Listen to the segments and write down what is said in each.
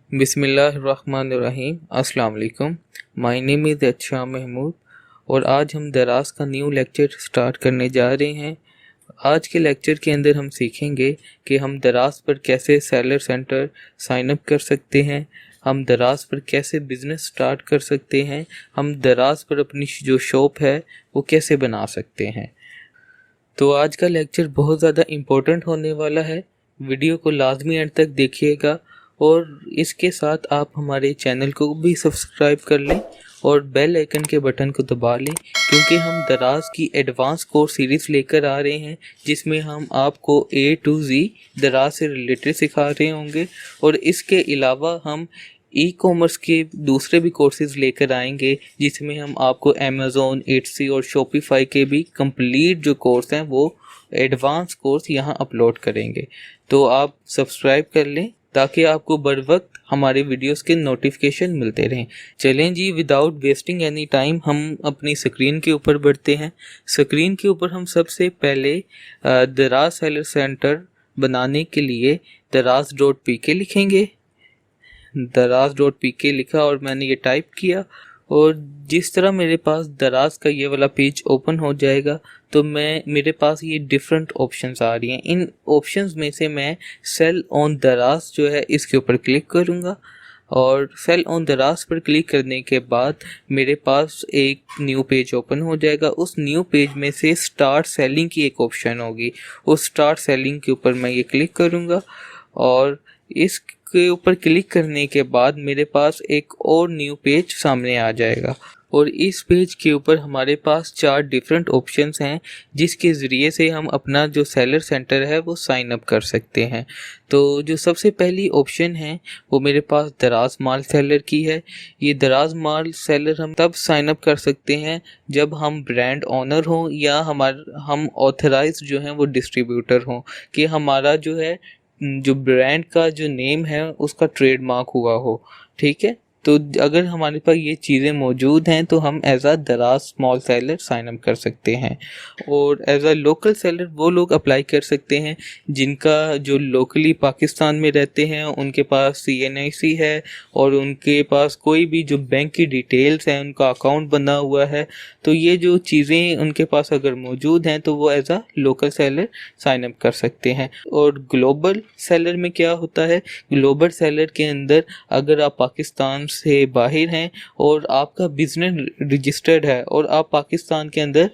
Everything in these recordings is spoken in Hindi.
बिस्मिल्लाहिर्रहमानिर्रहीम। अस्सलाम वालेकुम। माय नेम इज़ अच्छा महमूद और आज हम दराज का न्यू लेक्चर स्टार्ट करने जा रहे हैं। आज के लेक्चर के अंदर हम सीखेंगे कि हम दराज पर कैसे सेलर सेंटर साइन अप कर सकते हैं, हम दराज पर कैसे बिज़नेस स्टार्ट कर सकते हैं, हम दराज पर अपनी जो शॉप है वो कैसे बना सकते हैं। तो आज का लेक्चर बहुत ज़्यादा इम्पोर्टेंट होने वाला है। वीडियो को लाजमी एंड तक देखिएगा और इसके साथ आप हमारे चैनल को भी सब्सक्राइब कर लें और बेल आइकन के बटन को दबा लें, क्योंकि हम दराज की एडवांस कोर्स सीरीज़ लेकर आ रहे हैं जिसमें हम आपको A to Z दराज से रिलेटेड सिखा रहे होंगे और इसके अलावा हम ई कॉमर्स के दूसरे भी कोर्सेज लेकर आएंगे जिसमें हम आपको अमेज़ॉन, एटसी और शॉपिफाई के भी कंप्लीट जो कोर्स हैं वो एडवांस कोर्स यहाँ अपलोड करेंगे। तो आप सब्सक्राइब कर लें ताकि आपको बर वक्त हमारे वीडियोस के नोटिफिकेशन मिलते रहें। चलें जी, विदाउट वेस्टिंग एनी टाइम हम अपनी स्क्रीन के ऊपर बढ़ते हैं। स्क्रीन के ऊपर हम सबसे पहले दराज सेलर सेंटर बनाने के लिए दराज.pk लिखेंगे। दराज.pk लिखा और मैंने ये टाइप किया और जिस तरह मेरे पास दराज का ये वाला पेज ओपन हो जाएगा तो मेरे पास ये डिफरेंट ऑप्शंस आ रही हैं। इन ऑप्शंस में से मैं सेल ऑन दराज जो है इसके ऊपर क्लिक करूँगा और सेल ऑन दराज पर क्लिक करने के बाद मेरे पास एक न्यू पेज ओपन हो जाएगा। उस न्यू पेज में से स्टार्ट सेलिंग की एक ऑप्शन होगी, उस स्टार्ट सेलिंग के ऊपर मैं ये क्लिक करूँगा और इसके ऊपर क्लिक करने के बाद मेरे पास एक और न्यू पेज सामने आ जाएगा और इस पेज के ऊपर हमारे पास 4 डिफरेंट ऑप्शंस हैं जिसके ज़रिए से हम अपना जो सेलर सेंटर है वो साइन अप कर सकते हैं। तो जो सबसे पहली ऑप्शन है वो मेरे पास दराज माल सेलर की है। ये दराज माल सेलर हम तब साइन अप कर सकते हैं जब हम ब्रांड ओनर हों या हम ऑथराइज्ड जो हैं वो डिस्ट्रीब्यूटर हों, कि हमारा जो है जो ब्रांड का जो नेम है उसका ट्रेडमार्क हुआ हो। ठीक है, तो अगर हमारे पास ये चीज़ें मौजूद हैं तो हम एज अ दराज स्मॉल सेलर साइन अप कर सकते हैं। और एज अ लोकल सेलर वो लोग अप्लाई कर सकते हैं जिनका जो लोकली पाकिस्तान में रहते हैं, उनके पास CNIC है और उनके पास कोई भी जो बैंक की डिटेल्स हैं, उनका अकाउंट बना हुआ है। तो ये जो चीज़ें उनके पास अगर मौजूद हैं तो वो as a local seller sign up कर सकते हैं। और ग्लोबल सेलर में क्या होता है, ग्लोबल सेलर के अंदर अगर आप पाकिस्तान से बाहर हैं और आपका बिजनेस रजिस्टर्ड है और आप पाकिस्तान के अंदर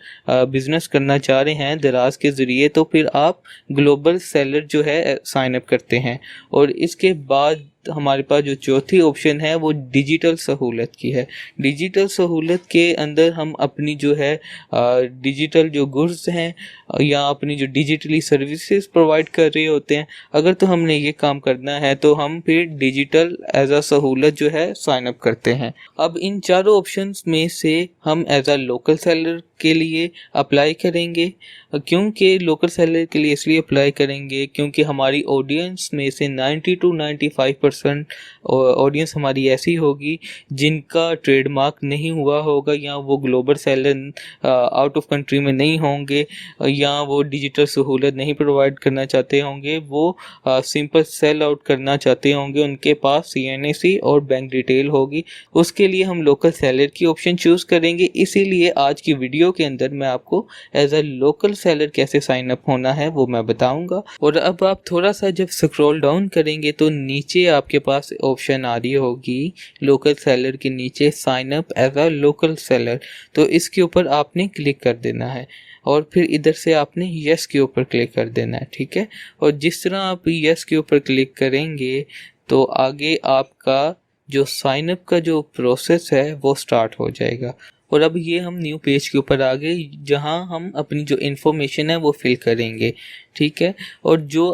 बिजनेस करना चाह रहे हैं दराज के ज़रिए, तो फिर आप ग्लोबल सेलर जो है साइन अप करते हैं। और इसके बाद हमारे पास जो चौथी ऑप्शन है वो डिजिटल सहूलत की है। डिजिटल सहूलत के अंदर हम अपनी जो है डिजिटल जो गुड्स हैं या अपनी जो डिजिटली सर्विसेज प्रोवाइड कर रहे होते हैं, अगर तो हमने ये काम करना है तो हम फिर डिजिटल एज अ सहूलत जो है साइन अप करते हैं। अब इन चारों ऑप्शंस में से हम एज अ लोकल सेलर के लिए अप्लाई करेंगे। क्योंकि लोकल सेलर के लिए इसलिए अप्लाई करेंगे क्योंकि हमारी ऑडियंस में से 90 to 95% ऑडियंस हमारी ऐसी होगी जिनका ट्रेडमार्क नहीं हुआ होगा या वो global seller out of country में नहीं होंगे या वो डिजिटल सहूलत नहीं प्रोवाइड करना चाहते होंगे, वो सिंपल सेल आउट करना चाहते होंगे, उनके पास CNIC और बैंक डिटेल होगी। उसके लिए हम लोकल सेलर की ऑप्शन चूज़ करेंगे। इसीलिए आज की वीडियो के अंदर मैं आपको एज अ लोकल सेलर कैसे साइन अप होना है वो मैं बताऊंगा। और अब आप थोड़ा सा जब स्क्रॉल डाउन करेंगे तो नीचे आपके पास ऑप्शन आ रही होगी लोकल सेलर के नीचे sign up as a local seller, तो इसके ऊपर आपने क्लिक कर देना है और फिर इधर से आपने यस के ऊपर क्लिक कर देना है। ठीक है, और जिस तरह आप यस के ऊपर क्लिक करेंगे तो आगे आपका जो साइन अप का जो प्रोसेस है वो स्टार्ट हो जाएगा। और अब ये हम न्यू पेज के ऊपर आ गए जहाँ हम अपनी जो इन्फॉर्मेशन है वो फिल करेंगे। ठीक है, और जो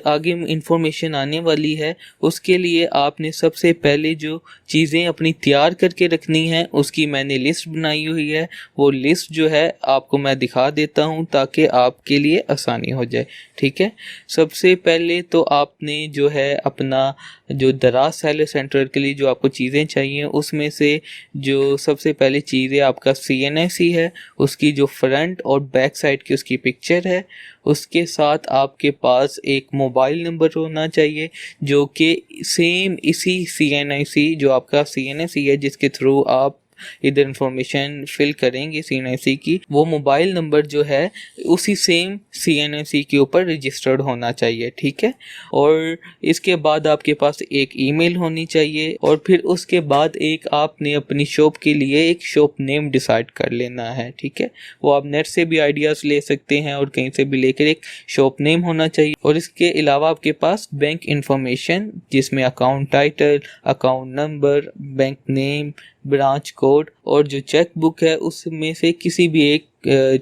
आगे इन्फॉर्मेशन आने वाली है उसके लिए आपने सबसे पहले जो चीज़ें अपनी तैयार करके रखनी है उसकी मैंने लिस्ट बनाई हुई है। वो लिस्ट जो है आपको मैं दिखा देता हूँ ताकि आपके लिए आसानी हो जाए। ठीक है, सबसे पहले तो आपने जो है अपना जो दराज सेलर सेंटर के लिए जो आपको चीज़ें चाहिए उसमें से जो सबसे पहली चीज़ है आपका CNIC है, उसकी जो फ्रंट और बैक साइड की उसकी पिक्चर है उसके साथ आपके पास एक मोबाइल नंबर होना चाहिए जो कि सेम इसी CNIC जो आपका CNIC है जिसके थ्रू आप इधर इंफॉर्मेशन फिल करेंगे CNIC की, वो मोबाइल नंबर जो है उसी सेम CNIC के ऊपर रजिस्टर्ड होना चाहिए, ठीक है। और इसके बाद आपके पास एक ईमेल होनी चाहिए और फिर उसके बाद एक आपने अपनी शॉप के लिए एक शॉप नेम डिसाइड कर लेना है, ठीक है। वो आप नेट से भी आइडियाज़ ले सकते हैं और कहीं से भी लेकर एक शॉप नेम होना चाहिए। और इसके अलावा आपके पास बैंक इंफॉर्मेशन जिसमें account title, account number, bank name, branch code और जो चेक बुक है उसमें से किसी भी एक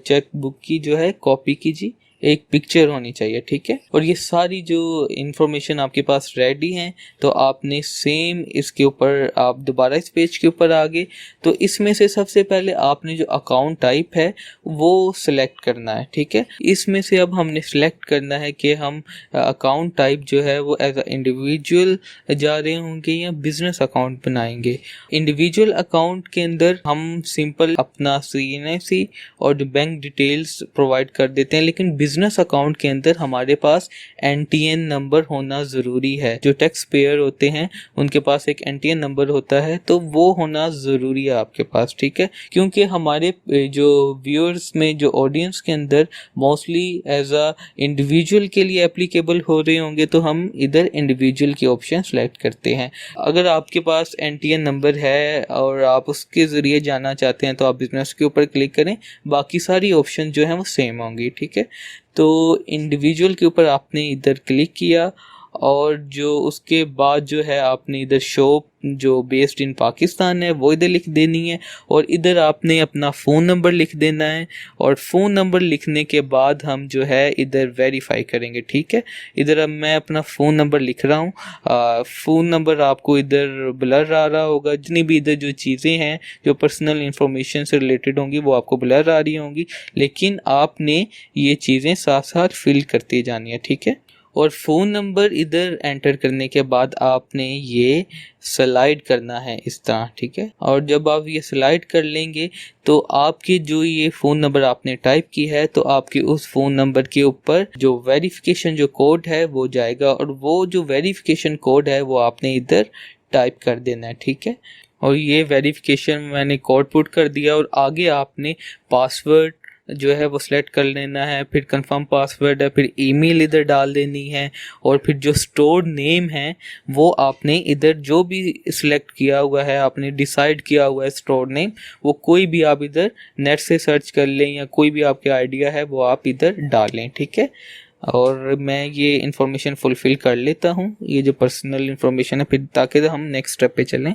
चेक बुक की जो है कॉपी कीजिए, एक पिक्चर होनी चाहिए, ठीक है। और ये सारी जो इंफॉर्मेशन आपके पास रेडी हैं तो आपने सेम इसके ऊपर आप दोबारा इस पेज के ऊपर आ गए तो इसमें से सबसे पहले आपने जो अकाउंट टाइप है वो सिलेक्ट करना है, ठीक है। इसमें से अब हमने सिलेक्ट करना है कि हम अकाउंट टाइप जो है वो एज अ इंडिविजुअल जा रहे होंगे या बिजनेस अकाउंट बनाएंगे। इंडिविजुअल अकाउंट के अंदर हम सिंपल अपना CNIC और बैंक डिटेल्स प्रोवाइड कर देते हैं, लेकिन बिजनेस अकाउंट के अंदर हमारे पास NTN नंबर होना ज़रूरी है। जो टैक्स पेयर होते हैं उनके पास एक NTN नंबर होता है तो वो होना ज़रूरी है आपके पास, ठीक है। क्योंकि हमारे जो व्यूअर्स में जो ऑडियंस के अंदर मोस्टली एज अ इंडिविजुअल के लिए एप्लीकेबल हो रहे होंगे तो हम इधर इंडिविजुअल की ऑप्शन सेलेक्ट करते हैं। अगर आपके पास NTN नंबर है और आप उसके ज़रिए जाना चाहते हैं तो आप बिजनेस के ऊपर क्लिक करें, बाकी सारी ऑप्शन जो है वो सेम होंगी, ठीक है। तो इंडिविजुअल के ऊपर आपने इधर क्लिक किया और जो उसके बाद जो है आपने इधर शॉप जो बेस्ड इन पाकिस्तान है वो इधर लिख देनी है और इधर आपने अपना फ़ोन नंबर लिख देना है। और फ़ोन नंबर लिखने के बाद हम जो है इधर वेरीफाई करेंगे, ठीक है। इधर अब मैं अपना फ़ोन नंबर लिख रहा हूँ। फ़ोन नंबर आपको इधर ब्लर आ रहा होगा, जितनी भी इधर जो चीज़ें हैं जो पर्सनल इंफॉर्मेशन से रिलेटेड होंगी वो आपको ब्लर आ रही होंगी, लेकिन आपने ये चीज़ें साथ साथ फिल करती जानी है, ठीक है। और फ़ोन नंबर इधर एंटर करने के बाद आपने ये स्लाइड करना है इस तरह, ठीक है। और जब आप ये स्लाइड कर लेंगे तो आपके जो ये फ़ोन नंबर आपने टाइप की है तो आपके उस फ़ोन नंबर के ऊपर जो वेरिफिकेशन जो कोड है वो जाएगा और वो जो वेरिफिकेशन कोड है वो आपने इधर टाइप कर देना है, ठीक है। और ये वेरिफिकेशन मैंने कोड पुट कर दिया और आगे आपने पासवर्ड जो है वो सिलेक्ट कर लेना है, फिर कंफर्म पासवर्ड है, फिर ईमेल इधर डाल देनी है और फिर जो स्टोर नेम है वो आपने इधर जो भी सिलेक्ट किया हुआ है, आपने डिसाइड किया हुआ है स्टोर नेम, वो कोई भी आप इधर नेट से सर्च कर लें या कोई भी आपके आइडिया है वो आप इधर डालें, ठीक है। और मैं ये इन्फॉर्मेशन फुलफ़िल कर लेता हूँ, ये जो पर्सनल इन्फॉर्मेशन है, फिर ताकि हम नेक्स्ट स्टेप पे चलें।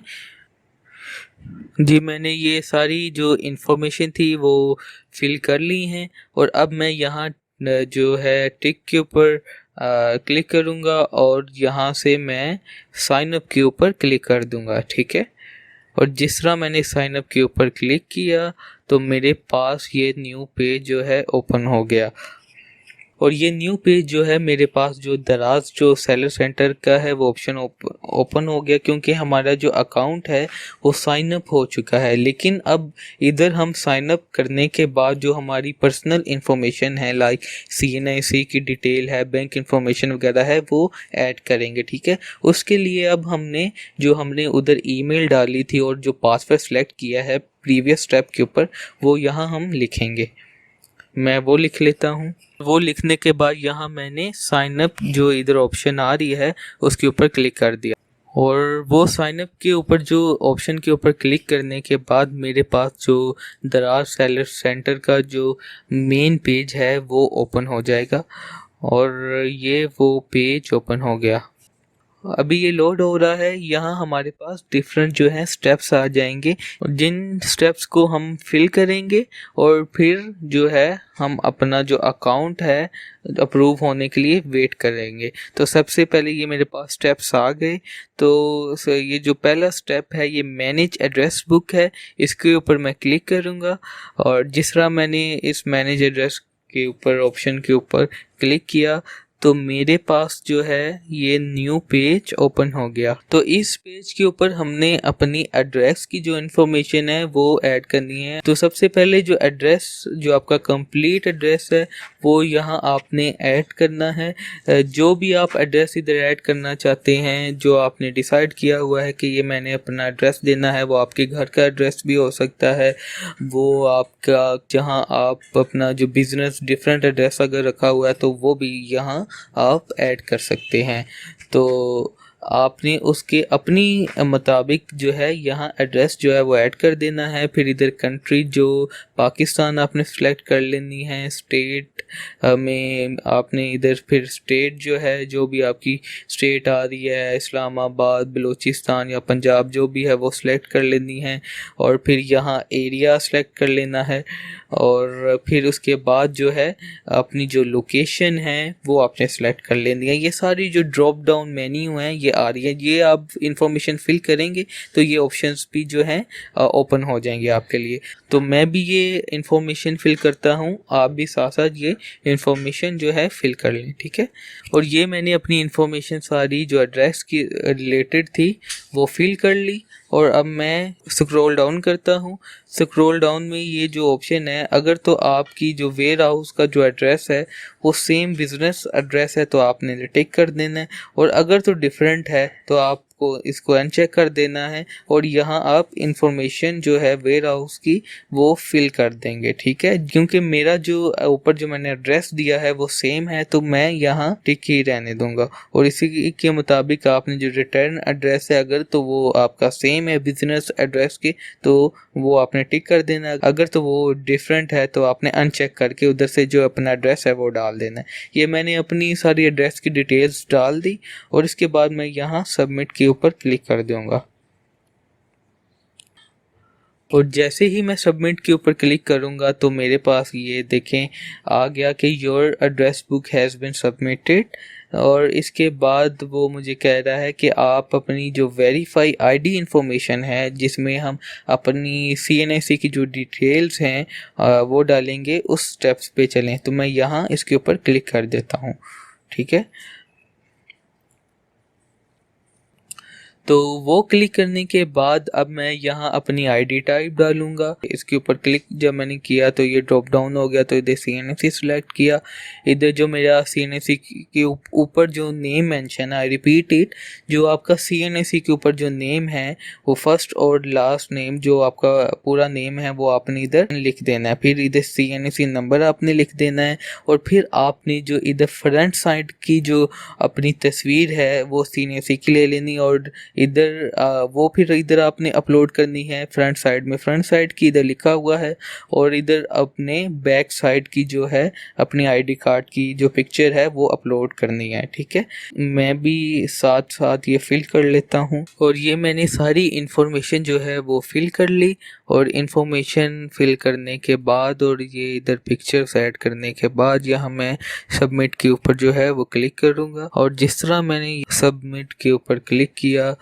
जी, मैंने ये सारी जो इन्फॉर्मेशन थी वो फिल कर ली हैं और अब मैं यहाँ जो है टिक के ऊपर क्लिक करूँगा और यहाँ से मैं साइन अप के ऊपर क्लिक कर दूँगा, ठीक है। और जिस तरह मैंने साइन अप के ऊपर क्लिक किया तो मेरे पास ये न्यू पेज जो है ओपन हो गया। और ये न्यू पेज जो है मेरे पास जो दराज जो सेलर सेंटर का है वो ऑप्शन ओपन हो गया, क्योंकि हमारा जो अकाउंट है वो साइन अप हो चुका है। लेकिन अब इधर हम साइन अप करने के बाद जो हमारी पर्सनल इंफॉर्मेशन है लाइक CNIC की डिटेल है, बैंक इंफॉर्मेशन वगैरह है वो ऐड करेंगे, ठीक है। उसके लिए अब हमने उधर ईमेल डाली थी और जो पासवर्ड सेलेक्ट किया है प्रीवियस स्टेप के ऊपर वो यहाँ हम लिखेंगे। मैं वो लिख लेता हूँ। वो लिखने के बाद यहाँ मैंने साइन अप जो इधर ऑप्शन आ रही है उसके ऊपर क्लिक कर दिया और वो साइन अप के ऊपर जो ऑप्शन के ऊपर क्लिक करने के बाद मेरे पास जो दराज सेलर सेंटर का जो मेन पेज है वो ओपन हो जाएगा और ये वो पेज ओपन हो गया। अभी ये लोड हो रहा है। यहाँ हमारे पास डिफरेंट जो है स्टेप्स आ जाएंगे और जिन स्टेप्स को हम फिल करेंगे और फिर जो है हम अपना जो अकाउंट है अप्रूव होने के लिए वेट करेंगे। तो सबसे पहले ये मेरे पास स्टेप्स आ गए। तो ये जो पहला स्टेप है ये मैनेज एड्रेस बुक है, इसके ऊपर मैं क्लिक करूँगा और जिस तरह मैंने इस मैनेज एड्रेस के ऊपर ऑप्शन के ऊपर क्लिक किया तो मेरे पास जो है ये न्यू पेज ओपन हो गया। तो इस पेज के ऊपर हमने अपनी एड्रेस की जो इन्फॉर्मेशन है वो ऐड करनी है। तो सबसे पहले जो एड्रेस, जो आपका कंप्लीट एड्रेस है वो यहाँ आपने ऐड करना है। जो भी आप एड्रेस इधर ऐड करना चाहते हैं, जो आपने डिसाइड किया हुआ है कि ये मैंने अपना एड्रेस देना है, वो आपके घर का एड्रेस भी हो सकता है, वो आपका जहाँ आप अपना जो बिज़नेस डिफरेंट एड्रेस अगर रखा हुआ है तो वो भी यहाँ आप ऐड कर सकते हैं। तो आपने उसके अपनी मुताबिक जो है यहाँ एड्रेस जो है वो ऐड कर देना है। फिर इधर कंट्री जो पाकिस्तान आपने सेलेक्ट कर लेनी है। स्टेट में आपने इधर फिर स्टेट जो है, जो भी आपकी स्टेट आ रही है, इस्लामाबाद, बलूचिस्तान या पंजाब जो भी है वो सिलेक्ट कर लेनी है। और फिर यहाँ एरिया सेलेक्ट कर लेना है। और फिर उसके बाद जो है अपनी जो लोकेशन है वो आपने सेलेक्ट कर लेनी है। ये सारी जो ड्रॉप डाउन मेन्यू है ये आ रही है, ये आप इंफॉर्मेशन फिल करेंगे तो ये ऑप्शंस भी जो हैं ओपन हो जाएंगे आपके लिए। तो मैं भी ये इंफॉर्मेशन फिल करता हूँ, आप भी साथ साथ ये इंफॉर्मेशन जो है फिल कर लें, ठीक है। और ये मैंने अपनी इंफॉर्मेशन सारी जो एड्रेस की रिलेटेड थी वो फिल कर ली। और अब मैं स्क्रॉल डाउन करता हूँ। स्क्रॉल डाउन में ये जो ऑप्शन है, अगर तो आपकी जो वेयर हाउस का जो एड्रेस है वो सेम बिजनेस एड्रेस है तो आपने टिक कर देना है। और अगर तो डिफरेंट है तो आपको इसको अनचेक कर देना है। और यहाँ आप इंफॉर्मेशन जो है वेयर हाउस की वो फिल कर देंगे, ठीक है। क्योंकि मेरा जो ऊपर जो मैंने एड्रेस दिया है वो सेम है तो मैं यहाँ टिक ही रहने दूंगा। और इसी के मुताबिक आपने जो रिटर्न एड्रेस है अगर तो वो आपका सेम है बिजनेस एड्रेस के तो वो आपने टिक कर देना। अगर तो वो डिफरेंट है तो आपने अनचेक करके उधर से जो अपना एड्रेस है वो डाल देना है। ये मैंने अपनी सारी एड्रेस की डिटेल्स डाल दी और इसके बाद मैं यहाँ सबमिट के ऊपर क्लिक कर दूंगा। और जैसे ही मैं सबमिट के ऊपर क्लिक करूंगा तो मेरे पास ये देखें आ गया कि your address book has been submitted. और इसके बाद वो मुझे कह रहा है कि आप अपनी जो वेरीफाई आईडी इंफॉर्मेशन है जिसमें हम अपनी CNAC की जो डिटेल्स हैं वो डालेंगे, उस स्टेप्स पे चलें। तो मैं यहाँ इसके ऊपर क्लिक कर देता हूँ, ठीक है। तो वो क्लिक करने के बाद अब मैं यहाँ अपनी आईडी टाइप डालूंगा। इसके ऊपर क्लिक जब मैंने किया तो ये ड्रॉप डाउन हो गया, तो इधर CNAC सिलेक्ट किया। इधर जो मेरा CNAC के ऊपर जो नेम मेंशन है, आई रिपीट इट, जो आपका CNAC के ऊपर जो नेम है वो फर्स्ट और लास्ट नेम जो आपका पूरा नेम है वो आपने इधर लिख देना है। फिर इधर CNAC नंबर आपने लिख देना है। और फिर आपने जो इधर फ्रंट साइड की जो अपनी तस्वीर है वो CNAC की ले लेनी और इधर वो फिर इधर आपने अपलोड करनी है फ्रंट साइड में। फ्रंट साइड की इधर लिखा हुआ है और इधर अपने बैक साइड की जो है अपनी आईडी कार्ड की जो पिक्चर है वो अपलोड करनी है, ठीक है। मैं भी साथ साथ ये फिल कर लेता हूँ। और ये मैंने सारी इंफॉर्मेशन जो है वो फिल कर ली। और इंफॉर्मेशन फिल करने के बाद और ये इधर पिक्चर्स ऐड करने के बाद यहाँ मैं सबमिट के ऊपर जो है वो क्लिक करूँगा। और जिस तरह मैंने सबमिट के ऊपर क्लिक किया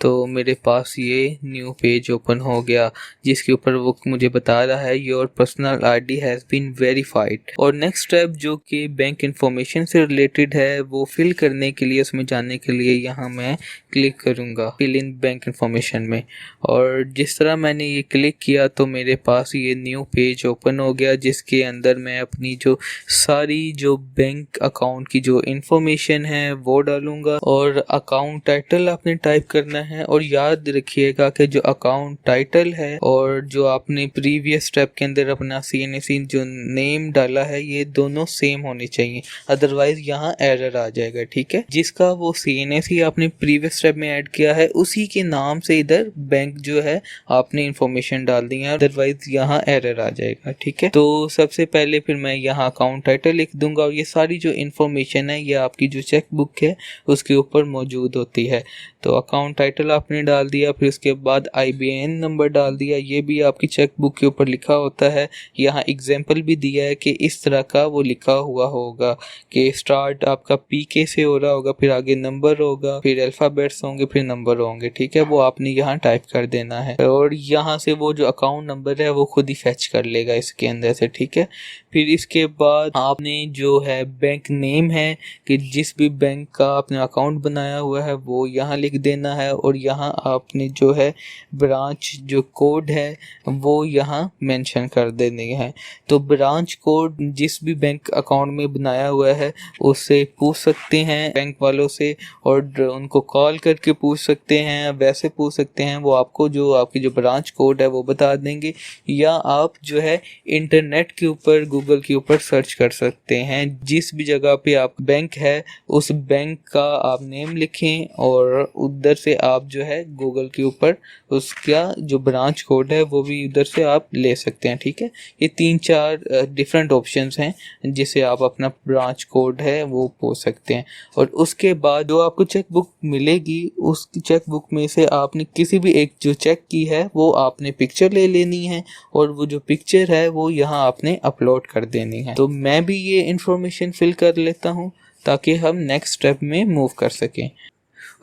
तो मेरे पास ये न्यू पेज ओपन हो गया जिसके ऊपर वो मुझे बता रहा है your personal ID has been verified. और नेक्स्ट स्टेप जो कि बैंक इंफॉर्मेशन से रिलेटेड है वो फिल करने के लिए, उसमें जाने के लिए यहाँ मैं क्लिक करूँगा फिल इन बैंक इंफॉर्मेशन में। और जिस तरह मैंने ये क्लिक किया तो मेरे पास ये न्यू पेज ओपन हो गया जिसके अंदर मैं अपनी जो सारी जो बैंक अकाउंट की जो इंफॉर्मेशन है वो डालूँगा। और अकाउंट टाइटल आपने टाइप करना है। और याद रखिएगा कि जो अकाउंट टाइटल है और जो आपने प्रीवियस स्टेप के अंदर अपना CNAC जो नेम डाला है ये दोनों सेम होने चाहिए, अदरवाइज यहाँ एरर आ जाएगा, ठीक है। जिसका वो CNAC आपने प्रीवियस स्टेप में ऐड किया है उसी के नाम से इधर बैंक जो है आपने इंफॉर्मेशन डाल दी है, अदरवाइज यहाँ एरर आ जाएगा, ठीक है। तो सबसे पहले फिर मैं यहाँ अकाउंट टाइटल लिख दूंगा और ये सारी जो इंफॉर्मेशन है ये आपकी जो चेक बुक है उसके ऊपर मौजूद होती है। तो अकाउंट टाइटल टाइटल आपने डाल दिया, फिर उसके बाद IBAN नंबर डाल दिया, ये भी आपकी चेक बुक के ऊपर लिखा होता है। यहाँ एग्जाम्पल भी दिया है कि इस तरह का वो लिखा हुआ होगा कि स्टार्ट आपका PK से हो रहा होगा, फिर आगे नंबर होगा, फिर अल्फ़ाबेट्स होंगे, फिर नंबर होंगे, ठीक है। वो आपने यहाँ टाइप कर देना है और यहाँ से वो जो अकाउंट नंबर है वो खुद ही फेच कर लेगा इसके अंदर से, ठीक है। फिर इसके बाद आपने जो है बैंक नेम है कि जिस भी बैंक का आपने अकाउंट बनाया हुआ है वो यहाँ लिख देना है, और यहाँ आपने जो है ब्रांच जो कोड है वो यहाँ मेंशन कर देने हैं। तो ब्रांच कोड जिस भी बैंक अकाउंट में बनाया हुआ है उससे पूछ सकते हैं बैंक वालों से, और उनको कॉल करके पूछ सकते हैं, वैसे पूछ सकते हैं, वो आपको जो आपकी जो ब्रांच कोड है वो बता देंगे। या आप जो है इंटरनेट के ऊपर गूगल के ऊपर सर्च कर सकते हैं, जिस भी जगह पे आप बैंक है उस बैंक का आप नेम लिखें और उधर से आप जो है गूगल के ऊपर उसका जो ब्रांच कोड है वो भी उधर से आप ले सकते हैं, ठीक है। ये 3-4 डिफरेंट ऑप्शंस हैं जिसे आप अपना ब्रांच कोड है वो पूछ सकते हैं। और उसके बाद जो आपको चेक बुक मिलेगी उस चेक बुक में से आपने किसी भी एक जो चेक की है वो आपने पिक्चर ले लेनी है, और वो जो पिक्चर है वो यहाँ आपने अपलोड कर देनी है। तो मैं भी ये इंफॉर्मेशन फिल कर लेता हूँ ताकि हम नेक्स्ट स्टेप में मूव कर सकें।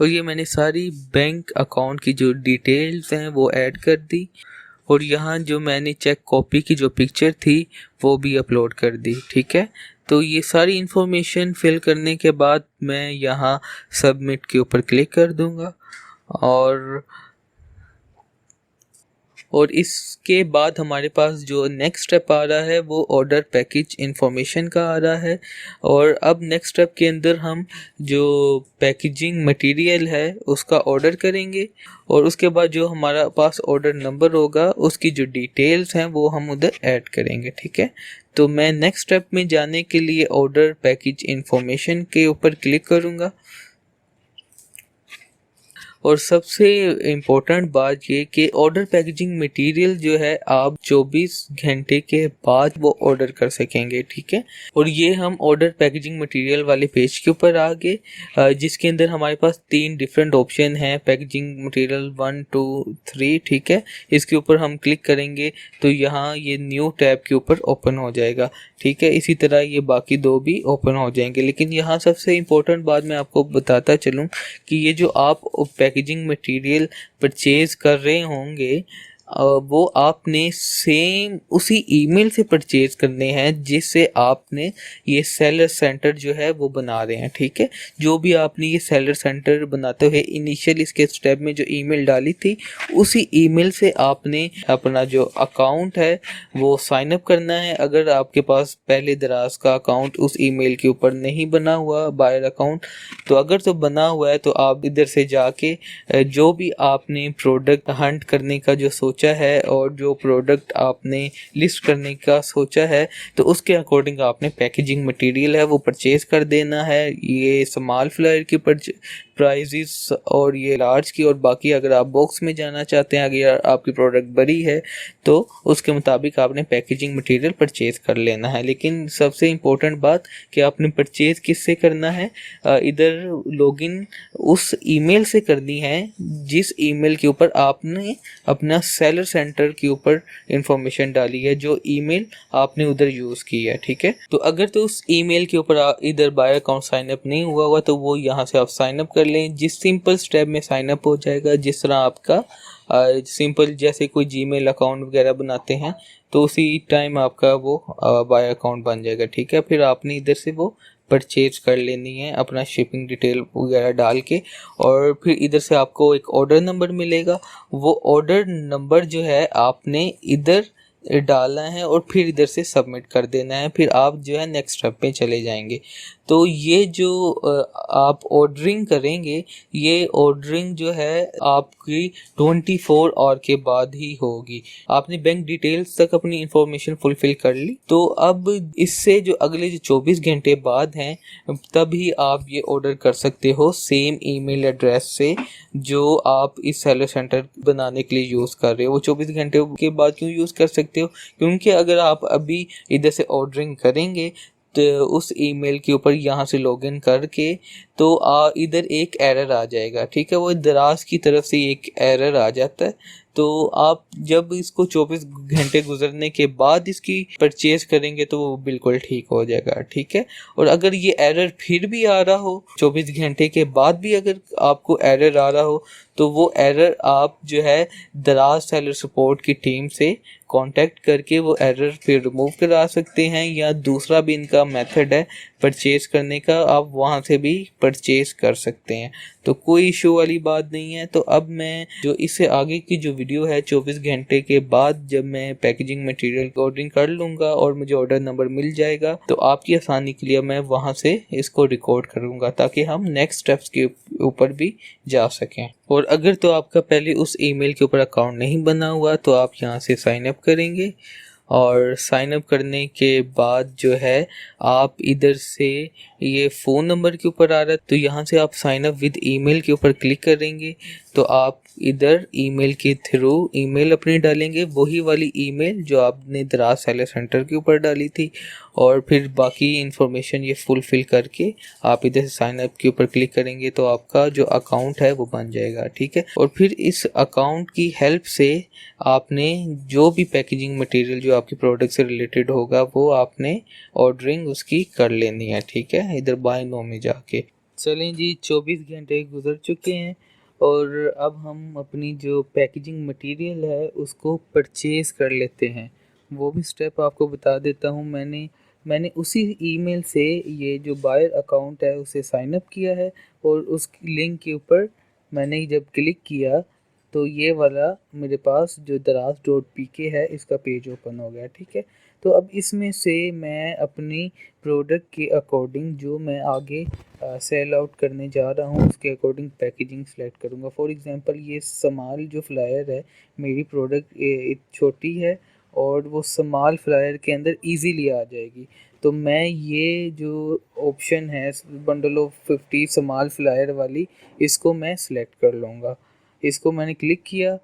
और ये मैंने सारी बैंक अकाउंट की जो डिटेल्स हैं वो ऐड कर दी, और यहाँ जो मैंने चेक कॉपी की जो पिक्चर थी वो भी अपलोड कर दी, ठीक है। तो ये सारी इन्फॉर्मेशन फिल करने के बाद मैं यहाँ सबमिट के ऊपर क्लिक कर दूँगा, और इसके बाद हमारे पास जो नेक्स्ट स्टेप आ रहा है वो ऑर्डर पैकेज इन्फॉर्मेशन का आ रहा है। और अब नेक्स्ट स्टेप के अंदर हम जो पैकेजिंग मटेरियल है उसका ऑर्डर करेंगे, और उसके बाद जो हमारा पास ऑर्डर नंबर होगा उसकी जो डिटेल्स हैं वो हम उधर ऐड करेंगे, ठीक है। तो मैं नेक्स्ट स्टेप में जाने के लिए ऑर्डर पैकेज इन्फॉर्मेशन के ऊपर क्लिक करूँगा। और सबसे इम्पोर्टेंट बात ये कि ऑर्डर पैकेजिंग मटेरियल जो है आप 24 घंटे के बाद वो ऑर्डर कर सकेंगे, ठीक है। और ये हम ऑर्डर पैकेजिंग मटेरियल वाले पेज के ऊपर आ गए, जिसके अंदर हमारे पास 3 डिफरेंट ऑप्शन हैं, पैकेजिंग मटेरियल 1, 2, 3, ठीक है। इसके ऊपर हम क्लिक करेंगे तो यहाँ ये न्यू टैब के ऊपर ओपन हो जाएगा, ठीक है। इसी तरह ये बाकी 2 भी ओपन हो जाएंगे। लेकिन यहाँ सबसे इम्पोर्टेंट बात मैं आपको बताता चलूँ कि ये जो आप पैकेजिंग मटेरियल परचेज कर रहे होंगे वो आपने सेम उसी ईमेल से परचेज करने हैं जिससे आपने ये सेलर सेंटर जो है वो बना रहे हैं, ठीक है। जो भी आपने ये सेलर सेंटर बनाते हुए इनिशियल इसके स्टेप में जो ईमेल डाली थी उसी ईमेल से आपने अपना जो अकाउंट है वो साइन अप करना है। अगर आपके पास पहले दराज का अकाउंट उस ईमेल के ऊपर नहीं बना हुआ बायर अकाउंट, तो अगर तो बना हुआ है तो आप इधर से जाके जो भी आपने प्रोडक्ट हंट करने का जो सोचा है और जो प्रोडक्ट आपने लिस्ट करने का सोचा है तो उसके अकॉर्डिंग आपने पैकेजिंग मटेरियल है वो परचेज कर देना है। ये स्मॉल फ्लायर की प्राइजेस और ये लार्ज की, और बाकी अगर आप बॉक्स में जाना चाहते हैं अगर आपकी प्रोडक्ट बड़ी है तो उसके मुताबिक आपने पैकेजिंग मटेरियल परचेज कर लेना है। लेकिन सबसे इम्पोर्टेंट बात कि आपने परचेज किससे करना है, इधर लॉगिन उस ईमेल से करनी है जिस ईमेल के ऊपर आपने अपना सेलर सेंटर के ऊपर इंफॉर्मेशन डाली है, जो ईमेल आपने उधर यूज़ की है, ठीक है। तो अगर तो उस ईमेल के ऊपर इधर बाय अकाउंट साइन अप नहीं हुआ हुआ तो वो यहाँ से आप साइन अप कर लें। जिस सिंपल स्टेप में साइन अप हो जाएगा, जिस तरह आपका सिंपल जैसे कोई जीमेल अकाउंट वगैरह बनाते हैं तो उसी टाइम आपका वो बाय अकाउंट बन जाएगा, ठीक है। फिर आपने इधर से वो परचेज कर लेनी है अपना शिपिंग डिटेल वगैरह डाल के, और फिर इधर से आपको एक ऑर्डर नंबर मिलेगा। वो ऑर्डर नंबर जो है आपने इधर डालना है और फिर इधर से सबमिट कर देना है। फिर आप जो है नेक्स्ट स्टेप पे चले जाएंगे। तो ये जो आप ऑर्डरिंग करेंगे, ये ऑर्डरिंग जो है आपकी 24 आवर के बाद ही होगी। आपने बैंक डिटेल्स तक अपनी इंफॉर्मेशन फुलफिल कर ली, तो अब इससे जो अगले जो 24 घंटे बाद हैं तभी आप ये ऑर्डर कर सकते हो सेम ईमेल एड्रेस से जो आप इस सेलर सेंटर बनाने के लिए यूज़ कर रहे हो। वो 24 घंटे के बाद क्यों यूज़ कर सकते हो, क्योंकि अगर आप अभी इधर से ऑर्डरिंग करेंगे तो उस ईमेल के ऊपर यहाँ से लॉगिन करके तो इधर एक एरर आ जाएगा, ठीक है, वो दराज की तरफ से एक एरर आ जाता है। तो आप जब इसको 24 घंटे गुजरने के बाद इसकी परचेज करेंगे तो वो बिल्कुल ठीक हो जाएगा, ठीक है। और अगर ये एरर फिर भी आ रहा हो 24 घंटे के बाद भी अगर आपको एरर आ रहा हो, तो वो एरर आप जो है दराज सेलर सपोर्ट की टीम से कांटेक्ट करके वो एरर फिर रिमूव करा सकते हैं, या दूसरा भी इनका मेथड है परचेज करने का, आप वहाँ से भी परचेज कर सकते हैं। तो कोई इशू वाली बात नहीं है। तो अब मैं जो इससे आगे की जो वीडियो है 24 घंटे के बाद जब मैं पैकेजिंग मटेरियल की ऑर्डरिंग कर लूँगा और मुझे ऑर्डर नंबर मिल जाएगा, तो आपकी आसानी के लिए मैं वहाँ से इसको रिकॉर्ड करूँगा ताकि हम नेक्स्ट स्टेप्स के ऊपर भी जा सकें। और अगर तो आपका पहले उस ईमेल के ऊपर अकाउंट नहीं बना हुआ तो आप यहाँ से साइन अप करेंगे, और साइन अप करने के बाद जो है आप इधर से ये फ़ोन नंबर के ऊपर आ रहा है तो यहाँ से आप साइन अप विद ईमेल के ऊपर क्लिक करेंगे, तो आप इधर ईमेल के थ्रू ईमेल अपनी डालेंगे, वही वाली ईमेल जो आपने दराज सेलर सेंटर के ऊपर डाली थी, और फिर बाकी इन्फॉर्मेशन ये फुलफ़िल करके आप इधर से साइन अप के ऊपर क्लिक करेंगे तो आपका जो अकाउंट है वो बन जाएगा, ठीक है। और फिर इस अकाउंट की हेल्प से आपने जो भी पैकेजिंग मटेरियल जो आपके प्रोडक्ट से रिलेटेड होगा वो आपने ऑर्डरिंग उसकी कर लेनी है, ठीक है, इधर बाय नो में जाके। चलें जी, 24 घंटे गुजर चुके हैं और अब हम अपनी जो पैकेजिंग मटेरियल है उसको परचेज़ कर लेते हैं। वो भी स्टेप आपको बता देता हूँ। मैंने उसी ईमेल से ये जो बायर अकाउंट है उसे साइन अप किया है, और उस लिंक के ऊपर मैंने जब क्लिक किया तो ये वाला मेरे पास जो दराज.pk है इसका पेज ओपन हो गया, ठीक है। तो अब इसमें से मैं अपनी प्रोडक्ट के अकॉर्डिंग जो मैं आगे सेल आउट करने जा रहा हूँ उसके अकॉर्डिंग पैकेजिंग सेलेक्ट करूँगा। फॉर एग्जांपल ये स्मॉल जो फ्लायर है, मेरी प्रोडक्ट छोटी है और वो स्मॉल फ्लायर के अंदर इजीली आ जाएगी, तो मैं ये जो ऑप्शन है बंडल ऑफ 50 स्मॉल फ्लायर वाली, इसको मैं सिलेक्ट कर लूँगा। इसको मैंने क्लिक किया,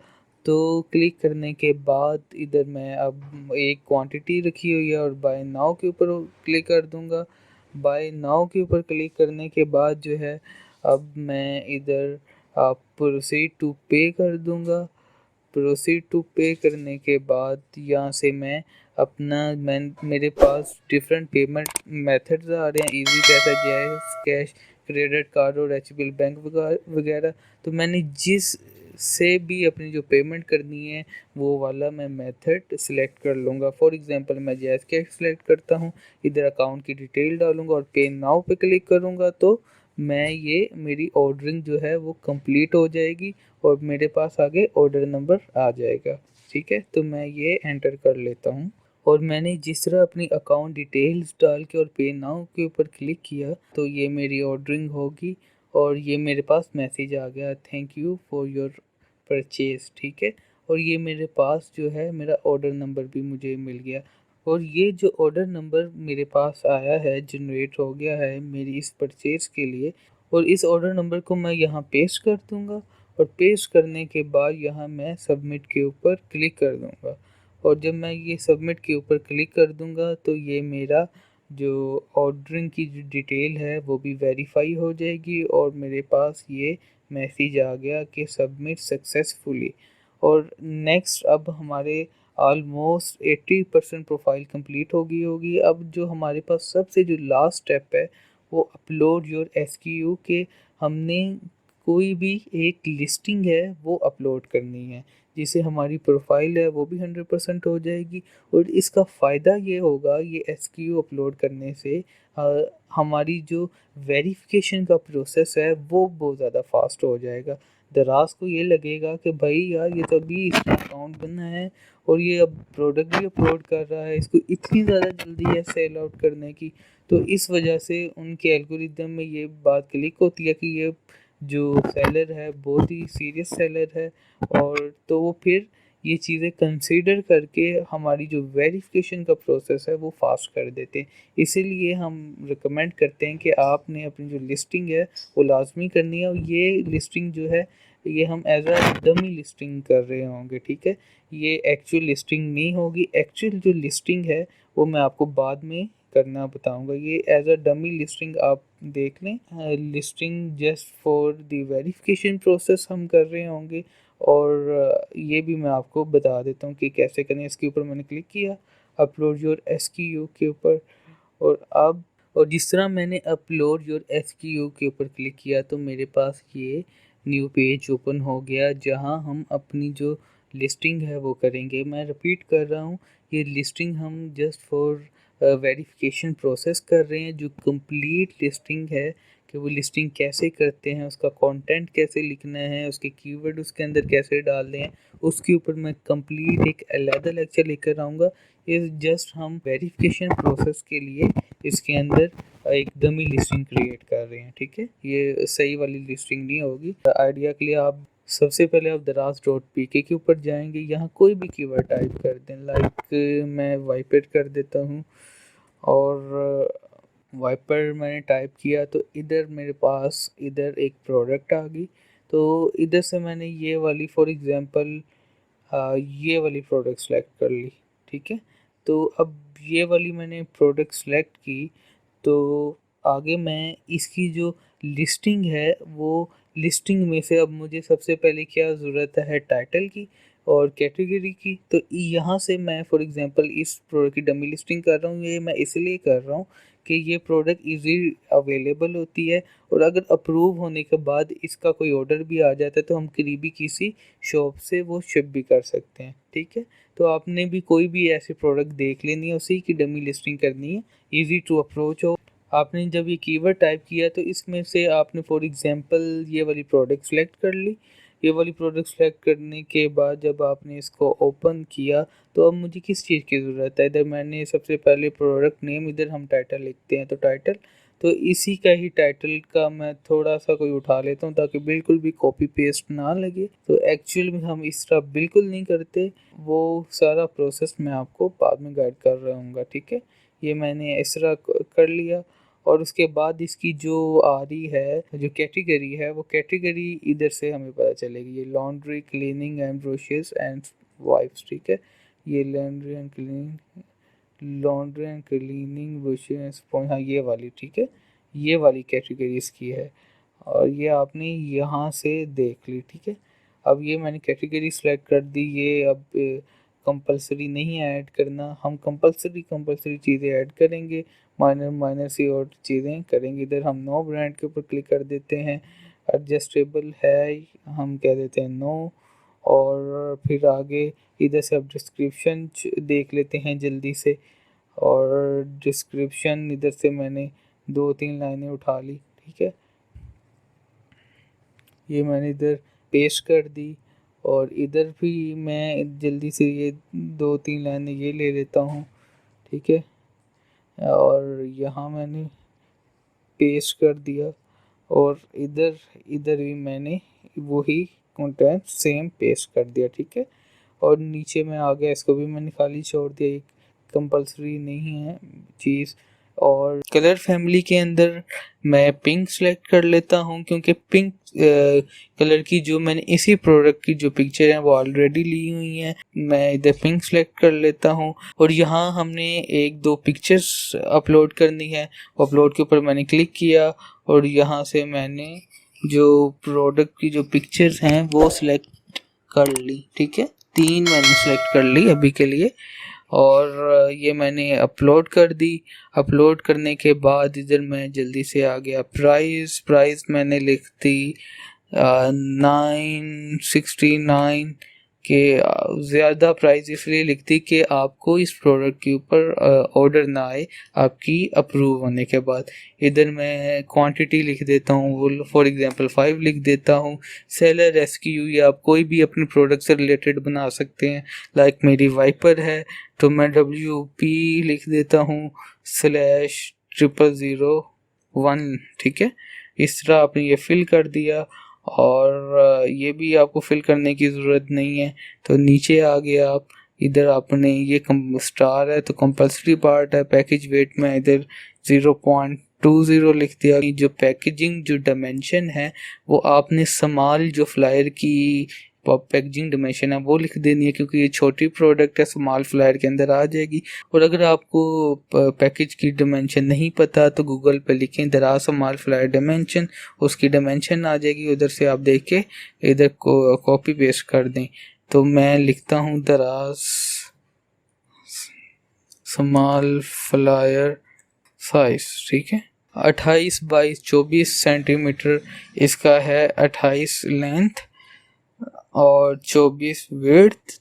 तो क्लिक करने के बाद इधर मैं अब एक क्वांटिटी रखी हुई है और बाय नाउ के ऊपर क्लिक कर दूंगा। बाय नाउ के ऊपर क्लिक करने के बाद जो है अब मैं इधर प्रोसीड टू पे कर दूंगा। प्रोसीड टू पे करने के बाद यहाँ से मैं मेरे पास डिफरेंट पेमेंट मेथड्स आ रहे हैं, इजी पैसा, जैस कैश, क्रेडिट कार्ड और एचबीएल बैंक वगैरह। तो मैंने जिस से भी अपनी जो पेमेंट करनी है वो वाला मैं मेथड सिलेक्ट कर लूँगा। फॉर एग्जांपल मैं जैस कैश सिलेक्ट करता हूँ, इधर अकाउंट की डिटेल डालूँगा और पे नाउ पे क्लिक करूँगा, तो मैं ये मेरी ऑर्डरिंग जो है वो कंप्लीट हो जाएगी और मेरे पास आगे ऑर्डर नंबर आ जाएगा, ठीक है। तो मैं ये एंटर कर लेता हूँ, और मैंने जिस तरह अपनी अकाउंट डिटेल्स डाल के और पे नाउ के ऊपर क्लिक किया तो ये मेरी ऑर्डरिंग होगी और ये मेरे पास मैसेज आ गया, thank you for your purchase, ठीक है। और ये मेरे पास जो है मेरा ऑर्डर नंबर भी मुझे मिल गया, और ये जो ऑर्डर नंबर मेरे पास आया है, जनरेट हो गया है मेरी इस परचेज़ के लिए, और इस ऑर्डर नंबर को मैं यहाँ पेस्ट कर दूँगा, और पेस्ट करने के बाद यहाँ मैं सबमिट के ऊपर क्लिक कर दूँगा। और जब मैं ये सबमिट के ऊपर क्लिक कर दूँगा तो ये मेरा जो ऑर्डरिंग की जो डिटेल है वो भी वेरीफाई हो जाएगी और मेरे पास ये मैसेज आ गया कि सबमिट सक्सेसफुली। और नेक्स्ट अब हमारे ऑलमोस्ट 80% प्रोफाइल कंप्लीट हो गई होगी। अब जो हमारे पास सबसे जो लास्ट स्टेप है वो अपलोड योर एसक्यू के, हमने कोई भी एक लिस्टिंग है वो अपलोड करनी है, जिससे हमारी प्रोफाइल है वो भी 100% हो जाएगी। और इसका फ़ायदा ये होगा, ये एसक्यू अपलोड करने से हमारी जो वेरिफिकेशन का प्रोसेस है वो बहुत ज़्यादा फास्ट हो जाएगा। दराज को ये लगेगा कि भाई यार ये तो अभी इसका अकाउंट बना है और ये अब प्रोडक्ट भी अपलोड कर रहा है, इसको इतनी ज़्यादा जल्दी है सेल आउट करने की। तो इस वजह से उनके एल्गोरिदम में ये बात क्लिक होती है कि ये जो सेलर है बहुत ही सीरियस सेलर है, और तो वो फिर ये चीज़ें कंसीडर करके हमारी जो वेरिफिकेशन का प्रोसेस है वो फास्ट कर देते हैं। इसीलिए हम रिकमेंड करते हैं कि आपने अपनी जो लिस्टिंग है वो लाजमी करनी है, और ये लिस्टिंग जो है ये हम एज अ डमी लिस्टिंग कर रहे होंगे, ठीक है। ये एक्चुअल लिस्टिंग नहीं होगी, एक्चुअल जो लिस्टिंग है वो मैं आपको बाद में करना बताऊंगा। ये एज अ डमी लिस्टिंग आप देख लें, listing just for the verification process हम कर रहे होंगे। और ये भी मैं आपको बता देता हूँ कि कैसे करें। इसके ऊपर मैंने क्लिक किया, अपलोड योर SKU के ऊपर, और अब और जिस तरह मैंने अपलोड योर SKU के ऊपर क्लिक किया तो मेरे पास ये न्यू पेज ओपन हो गया जहां हम अपनी जो लिस्टिंग है वो करेंगे। मैं रिपीट कर रहा हूँ, ये लिस्टिंग हम जस्ट फॉर वेरिफिकेशन प्रोसेस कर रहे हैं। जो कंप्लीट लिस्टिंग है कि वो लिस्टिंग कैसे करते हैं, उसका कंटेंट कैसे लिखना है, उसके कीवर्ड उसके अंदर कैसे डालने हैं, उसके ऊपर मैं कंप्लीट एक अलग लेक्चर लेकर आऊँगा। ये जस्ट हम वेरिफिकेशन प्रोसेस के लिए इसके अंदर एक डमी लिस्टिंग क्रिएट कर रहे हैं, ठीक है। ये सही वाली लिस्टिंग नहीं होगी। आइडिया के लिए आप सबसे पहले आप दराज.pk के ऊपर जाएंगे, यहाँ कोई भी कीवर्ड टाइप कर दें, लाइक मैं वाइपर कर देता हूँ, और वाइपर मैंने टाइप किया तो इधर मेरे पास इधर एक प्रोडक्ट आ गई। तो इधर से मैंने ये वाली फॉर एग्जांपल ये वाली प्रोडक्ट सेलेक्ट कर ली, ठीक है। तो अब ये वाली मैंने प्रोडक्ट सेलेक्ट की, तो आगे मैं इसकी जो लिस्टिंग है वो लिस्टिंग में से अब मुझे सबसे पहले क्या ज़रूरत है, टाइटल की और कैटेगरी की। तो यहाँ से मैं फॉर एग्जांपल इस प्रोडक्ट की डमी लिस्टिंग कर रहा हूँ। ये मैं इसलिए कर रहा हूँ कि ये प्रोडक्ट इजी अवेलेबल होती है, और अगर अप्रूव होने के बाद इसका कोई ऑर्डर भी आ जाता है तो हम करीबी किसी शॉप से वो शिप भी कर सकते हैं, ठीक है। तो आपने भी कोई भी ऐसी प्रोडक्ट देख लेनी है, उसी की डमी लिस्टिंग करनी है, इजी टू अप्रोच हो। आपने जब ये कीवर्ड टाइप किया तो इसमें से आपने फॉर एग्जांपल ये वाली प्रोडक्ट सेलेक्ट कर ली। ये वाली प्रोडक्ट सेलेक्ट करने के बाद जब आपने इसको ओपन किया तो अब मुझे किस चीज़ की ज़रूरत है, इधर मैंने सबसे पहले प्रोडक्ट नेम, इधर हम टाइटल लिखते हैं तो टाइटल, तो इसी का ही टाइटल का मैं थोड़ा सा कोई उठा लेता हूँ ताकि बिल्कुल भी कॉपी पेस्ट ना लगे। तो एक्चुअल में हम इस तरह बिल्कुल नहीं करते, वो सारा प्रोसेस मैं आपको बाद में गाइड कर रहा हूँ, ठीक है। ये मैंने इस तरह कर लिया, और उसके बाद इसकी जो आ रही है जो कैटेगरी है वो कैटेगरी इधर से हमें पता चलेगी। ये laundry, cleaning and brushes and wipes, ठीक है। ये लॉन्ड्री एंड क्लीनिंग ब्रशेस, हाँ ये वाली, ठीक है। ये वाली कैटेगरी इसकी है, और ये आपने यहाँ से देख ली, ठीक है। अब ये मैंने कैटेगरी सेलेक्ट कर दी। ये अब कंपलसरी नहीं है ऐड करना, हम कंपलसरी चीज़ें ऐड करेंगे, माइनर माइनर सी और चीज़ें करेंगे। इधर हम नो ब्रांड के ऊपर क्लिक कर देते हैं, एडजस्टेबल है हम कह देते हैं नो, और फिर आगे इधर से अब डिस्क्रिप्शन देख लेते हैं जल्दी से, और डिस्क्रिप्शन इधर से मैंने 2-3 लाइनें उठा ली, ठीक है। ये मैंने इधर पेस्ट कर दी, और इधर भी मैं जल्दी से ये 2-3 लाइनें ये ले लेता हूँ, ठीक है। और यहाँ मैंने पेस्ट कर दिया, और इधर इधर भी मैंने वही कंटेंट सेम पेस्ट कर दिया, ठीक है। और नीचे में आ गया, इसको भी मैंने खाली छोड़ दिया, कंपलसरी नहीं है चीज़। और कलर फैमिली के अंदर मैं पिंक सेलेक्ट कर लेता हूँ, क्योंकि पिंक कलर की जो मैंने इसी प्रोडक्ट की जो पिक्चर है वो ऑलरेडी ली हुई है। मैं इधर पिंक सेलेक्ट कर लेता हूँ, और यहाँ हमने 1-2 पिक्चर्स अपलोड करनी है। अपलोड के ऊपर मैंने क्लिक किया, और यहाँ से मैंने जो प्रोडक्ट की जो पिक्चर्स हैं वो सिलेक्ट कर ली, ठीक है। 3 मैंने सेलेक्ट कर ली अभी के लिए, और ये मैंने अपलोड कर दी। अपलोड करने के बाद इधर मैं जल्दी से आ गया, प्राइस मैंने लिख दी 969 के। ज़्यादा प्राइस इसलिए लिखती कि आपको इस प्रोडक्ट के ऊपर ऑर्डर ना आए आपकी अप्रूव होने के बाद। इधर मैं क्वांटिटी लिख देता हूँ, वो फॉर एग्जांपल 5 लिख देता हूँ। सेलर SKU या आप कोई भी अपने प्रोडक्ट से रिलेटेड बना सकते हैं, लाइक मेरी वाइपर है तो मैं WP लिख देता हूँ /0001, ठीक है। इस तरह आपने ये फिल कर दिया, और ये भी आपको फिल करने की ज़रूरत नहीं है। तो नीचे आ गया आप, इधर आपने ये स्टार है तो कंपलसरी पार्ट है। पैकेज वेट में इधर 0.20 लिख दिया। जो पैकेजिंग जो डायमेंशन है वो आपने स्मॉल जो फ्लायर की पैकेजिंग डिमेंशन है वो लिख देनी है, क्योंकि ये छोटी प्रोडक्ट है, स्मॉल फ्लायर के अंदर आ जाएगी। और अगर आपको पैकेज की डिमेंशन नहीं पता तो गूगल पे लिखें दराज स्मॉल फ्लायर डिमेंशन, उसकी डिमेंशन आ जाएगी, उधर से आप देख के इधर को कॉपी पेस्ट कर दें। तो मैं लिखता हूँ दराज स्मॉल फ्लायर साइज, ठीक है, 28 बाई 24 सेंटीमीटर इसका है, 28 लेंथ और 24 विड्थ,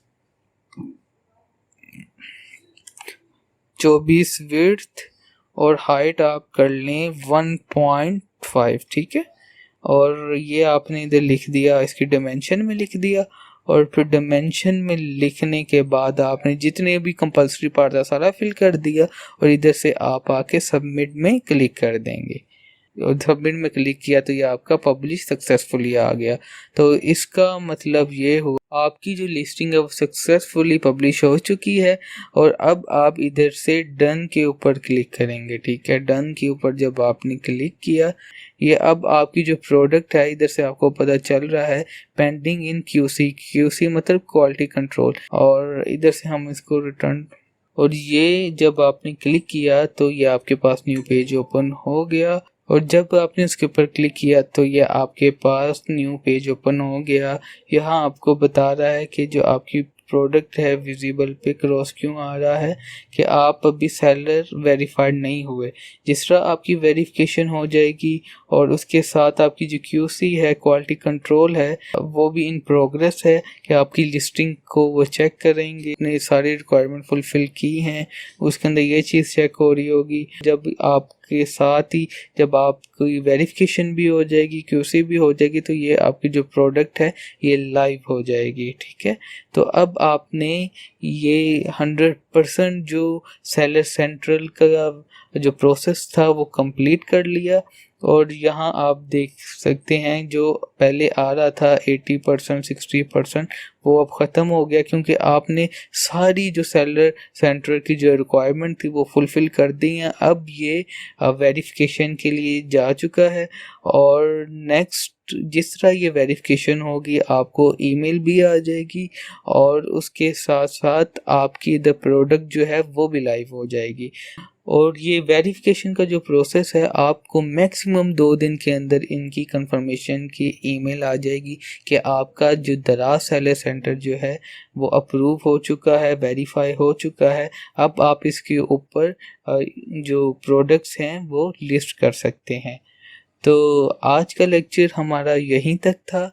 24 विड्थ और हाइट आप कर लें 1.5, ठीक है। और ये आपने इधर लिख दिया, इसकी डायमेंशन में लिख दिया। और फिर डायमेंशन में लिखने के बाद आपने जितने भी कंपल्सरी पार्ट था सारा फिल कर दिया, और इधर से आप आके सबमिट में क्लिक कर देंगे। और सबमिट में क्लिक किया तो ये आपका पब्लिश सक्सेसफुली आ गया। तो इसका मतलब ये हो आपकी जो लिस्टिंग है वो सक्सेसफुली पब्लिश हो चुकी है। और अब आप इधर से डन के ऊपर क्लिक करेंगे, ठीक है। डन के ऊपर जब आपने क्लिक किया, ये अब आपकी जो प्रोडक्ट है इधर से आपको पता चल रहा है पेंडिंग इन क्यूसी मतलब क्वालिटी कंट्रोल, और इधर से हम इसको रिटर्न, और ये जब आपने क्लिक किया तो ये आपके पास न्यू पेज ओपन हो गया। और जब आपने उसके ऊपर क्लिक किया तो ये आपके पास न्यू पेज ओपन हो गया। यहाँ आपको बता रहा है कि जो आपकी प्रोडक्ट है विजिबल पे क्रॉस क्यों आ रहा है, कि आप अभी सेलर वेरीफाइड नहीं हुए। जिस तरह आपकी वेरिफिकेशन हो जाएगी और उसके साथ आपकी जो क्यूसी है क्वालिटी कंट्रोल है वो भी इन प्रोग्रेस है, कि आपकी लिस्टिंग को वो चेक करेंगे, ने सारी रिक्वायरमेंट फुलफिल की हैं, उसके अंदर ये चीज़ चेक हो रही होगी। जब आपके साथ ही जब आपकी वेरिफिकेशन भी हो जाएगी, क्यूसी भी हो जाएगी, तो ये आपकी जो प्रोडक्ट है ये लाइव हो जाएगी, ठीक है। तो अब आपने ये 100% जो सेलर सेंट्रल का जो प्रोसेस था वो कंप्लीट कर लिया। और यहाँ आप देख सकते हैं जो पहले आ रहा था 80% 60% वो अब ख़त्म हो गया, क्योंकि आपने सारी जो सेलर सेंटर की जो रिक्वायरमेंट थी वो फुलफ़िल कर दी हैं। अब ये वेरिफिकेशन के लिए जा चुका है। और नेक्स्ट जिस तरह ये वेरिफिकेशन होगी आपको ईमेल भी आ जाएगी, और उसके साथ साथ आपकी द प्रोडक्ट जो है वो भी लाइव हो जाएगी। और ये वेरिफिकेशन का जो प्रोसेस है आपको मैक्सिमम 2 दिन के अंदर इनकी कंफर्मेशन की ईमेल आ जाएगी कि आपका जो दराज सेलर सेंटर जो है वो अप्रूव हो चुका है, वेरीफाई हो चुका है। अब आप इसके ऊपर जो प्रोडक्ट्स हैं वो लिस्ट कर सकते हैं। तो आज का लेक्चर हमारा यहीं तक था।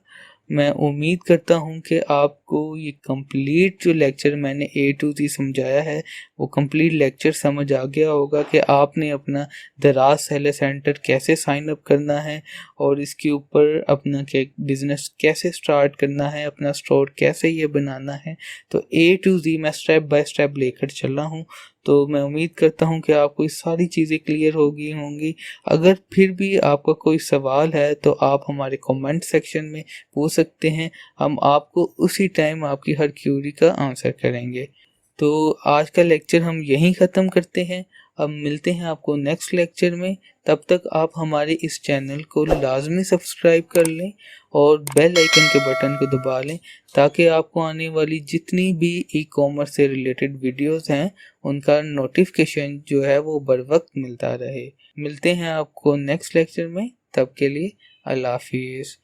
मैं उम्मीद करता हूँ कि आपको ये कंप्लीट जो लेक्चर मैंने A to Z समझाया है वो कंप्लीट लेक्चर समझ आ गया होगा, कि आपने अपना दराज सेलर सेंटर कैसे साइन अप करना है और इसके ऊपर अपना बिज़नेस कैसे स्टार्ट करना है, अपना स्टोर कैसे ये बनाना है। तो A to Z मैं स्टेप बाय स्टेप लेकर चला हूँ। तो मैं उम्मीद करता हूँ कि आपको ये सारी चीज़ें क्लियर होंगी। अगर फिर भी आपका कोई सवाल है तो आप हमारे कमेंट सेक्शन में पूछ सकते हैं, हम आपको उसी टाइम आपकी हर क्यूरी का आंसर करेंगे। तो आज का लेक्चर हम यहीं ख़त्म करते हैं। अब मिलते हैं आपको नेक्स्ट लेक्चर में। तब तक आप हमारे इस चैनल को लाजमी सब्सक्राइब कर लें और बेल आइकन के बटन को दबा लें, ताकि आपको आने वाली जितनी भी ई कॉमर्स से रिलेटेड वीडियोस हैं उनका नोटिफिकेशन जो है वो बर वक्त मिलता रहे। मिलते हैं आपको नेक्स्ट लेक्चर में, तब के लिए अल्लाह हाफिज़।